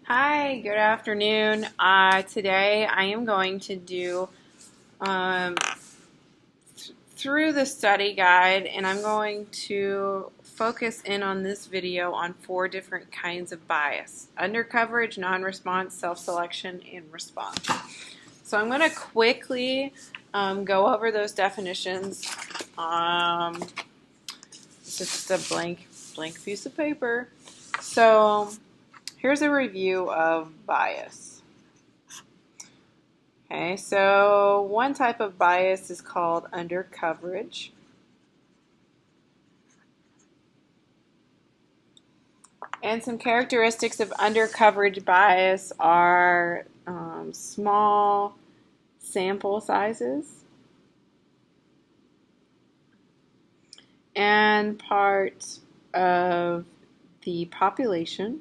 Hi, good afternoon. Today I am going to do um, through the study guide, and I'm going to focus in on this video on 4 different kinds of bias: undercoverage, non-response, self-selection, and response. So I'm going to quickly go over those definitions. It's just a blank piece of paper. So here's a review of bias. Okay, so one type of bias is called undercoverage. And some characteristics of undercoverage bias are small sample sizes and part of the population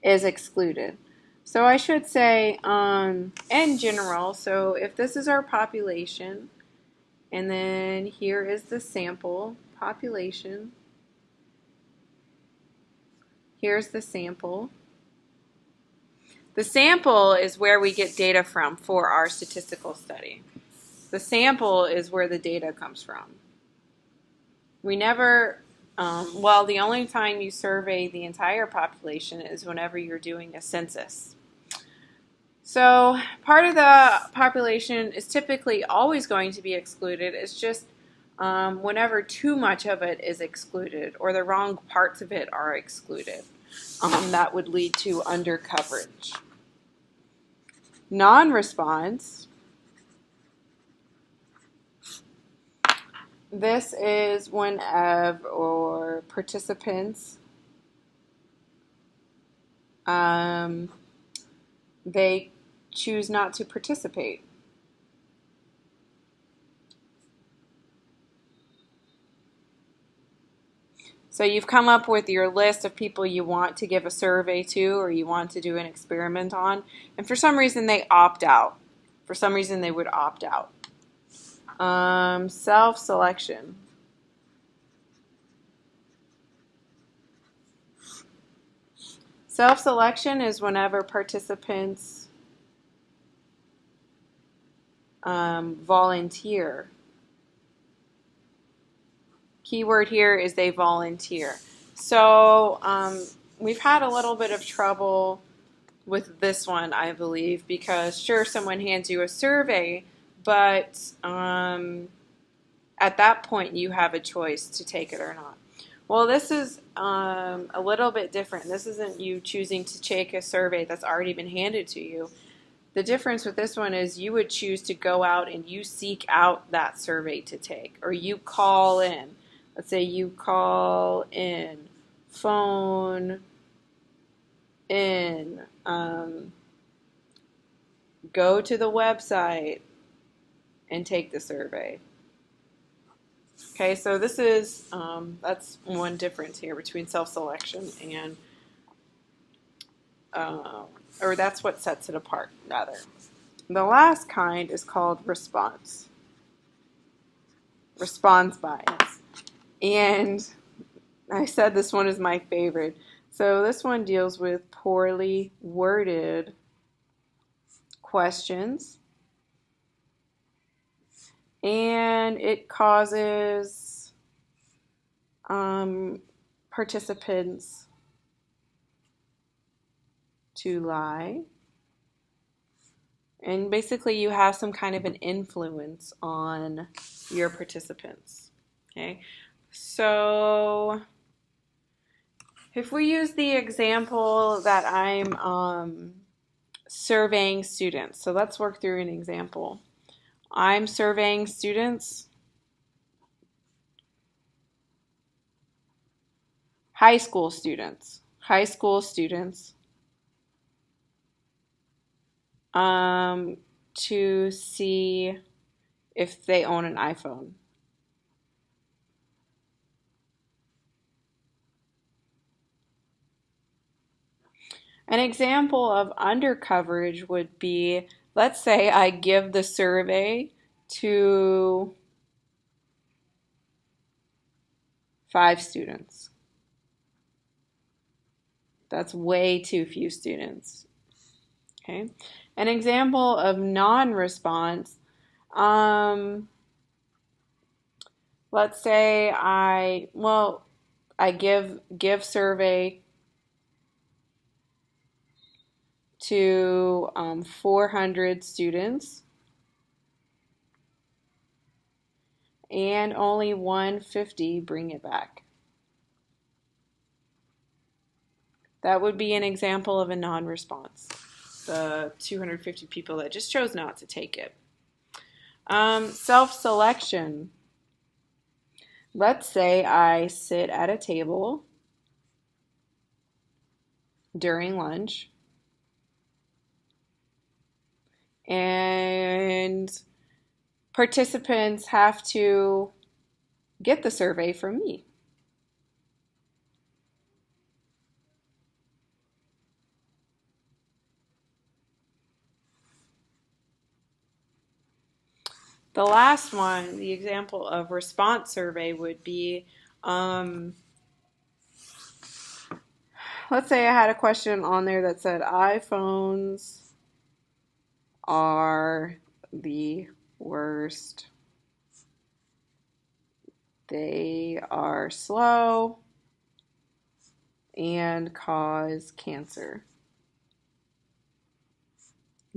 is excluded. So I should say in general, so if this is our population, and then here is the sample population. Here's the sample. The sample is where we get data from for our statistical study. The sample is where the data comes from. We never, well, the only time you survey the entire population is whenever you're doing a census. So part of the population is typically always going to be excluded. It's just whenever too much of it is excluded or the wrong parts of it are excluded, that would lead to undercoverage. Non-response, this is whenever participants they choose not to participate. So you've come up with your list of people you want to give a survey to or you want to do an experiment on, and for some reason they opt out. For some reason they would opt out. Self-selection. Self-selection is whenever participants volunteer. Keyword here is they volunteer. So we've had a little bit of trouble with this one, I believe, because sure, someone hands you a survey, but at that point you have a choice to take it or not. Well, this is a little bit different. This isn't you choosing to take a survey that's already been handed to you. The difference with this one is you would choose to go out and you seek out that survey to take, or you call in. Let's say you call in, phone in, go to the website and take the survey. Okay, so this is, that's one difference here between self-selection and, or that's what sets it apart, rather. The last kind is called response. Response bias. And I said this one is my favorite. So this one deals with poorly worded questions, and it causes participants to lie. And basically you have some kind of an influence on your participants. Okay, so if we use the example that I'm surveying students, so let's work through an example. I'm surveying students, high school students, to see if they own an iPhone. An example of undercoverage would be, let's say I give the survey to 5 students. That's way too few students. Okay. An example of non-response, let's say I give survey to 400 students and only 150 bring it back. That would be an example of a non-response. The 250 people that just chose not to take it. Self-selection. Let's say I sit at a table during lunch and participants have to get the survey from me. The last one, the example of response survey would be, let's say I had a question on there that said iPhones are the worst. They are slow and cause cancer.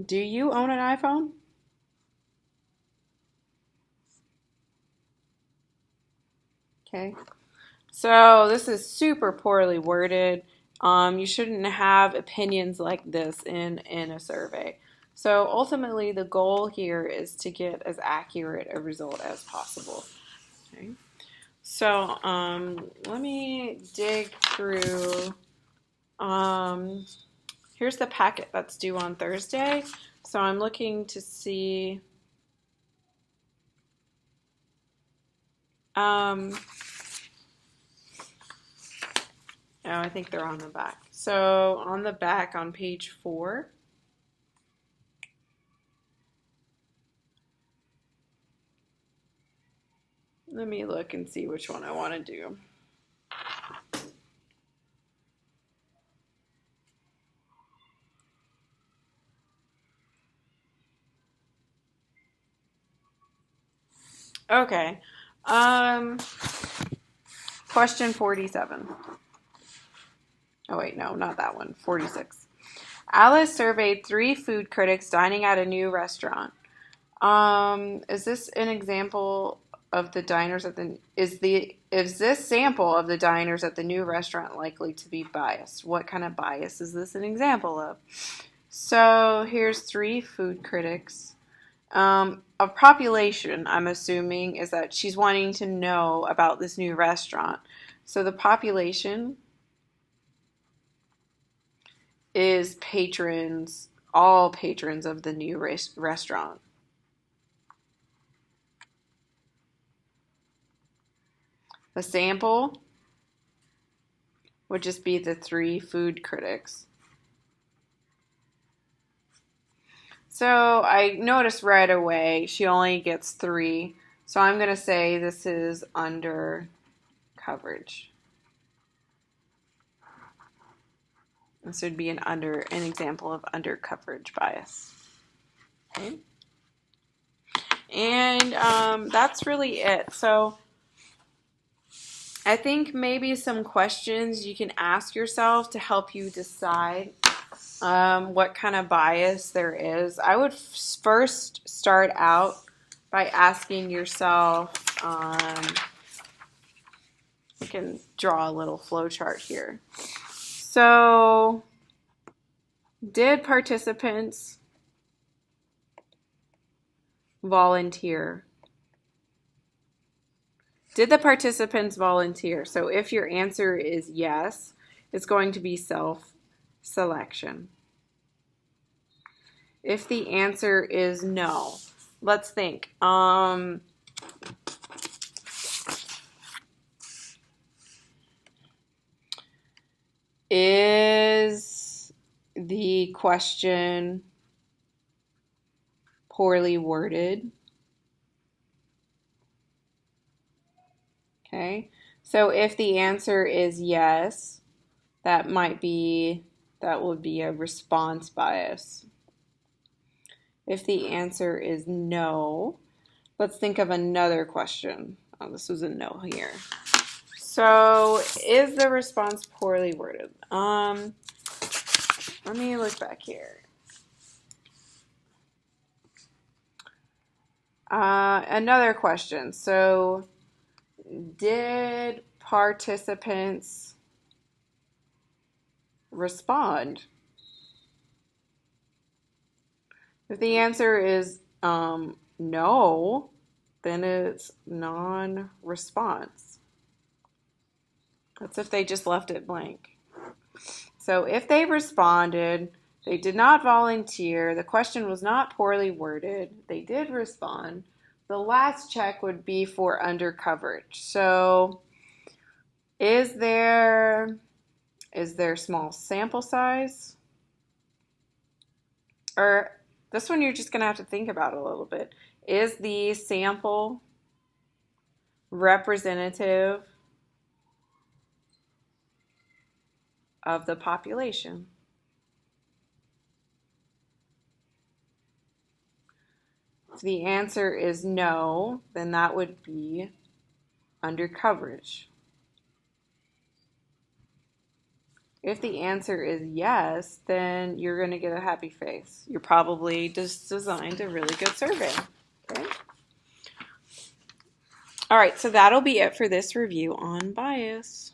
Do you own an iPhone? Okay. So this is super poorly worded. You shouldn't have opinions like this in a survey. So ultimately, the goal here is to get as accurate a result as possible. Okay. So let me dig through. Here's the packet that's due on Thursday. So I'm looking to see. Oh, I think they're on the back. So on the back on page 4. Let me look and see which one I want to do. Okay. Question 47. Oh wait, no, not that one. 46. Alice surveyed 3 food critics dining at a new restaurant. Is this an example of the diners at the is this sample of the diners at the new restaurant likely to be biased? What kind of bias is this an example of? So here's 3 food critics. A population, I'm assuming, is that she's wanting to know about this new restaurant. So the population is patrons, all patrons of the new restaurant. The sample would just be the 3 food critics. So I noticed right away she only gets 3. So I'm going to say this is under coverage. This would be an example of under coverage bias. Okay. And that's really it. So I think maybe some questions you can ask yourself to help you decide what kind of bias there is. I would first start out by asking yourself, you can draw a little flow chart here. So, did participants volunteer? Did the participants volunteer? So if your answer is yes, it's going to be self-selection. If the answer is no, let's think. Is the question poorly worded? Okay, so if the answer is yes, that would be a response bias. If the answer is no, let's think of another question. Oh, this was a no here. So, is the response poorly worded? Let me look back here. Another question. So, did participants respond? If the answer is no, then it's non-response. That's if they just left it blank. So if they responded, they did not volunteer, the question was not poorly worded, they did respond, the last check would be for undercoverage. So is there small sample size? Or this one you're just going to have to think about a little bit. Is the sample representative of the population? If the answer is no, then that would be undercoverage. If the answer is yes, then you're going to get a happy face. You're probably just designed a really good survey. Okay? All right, so that'll be it for this review on bias.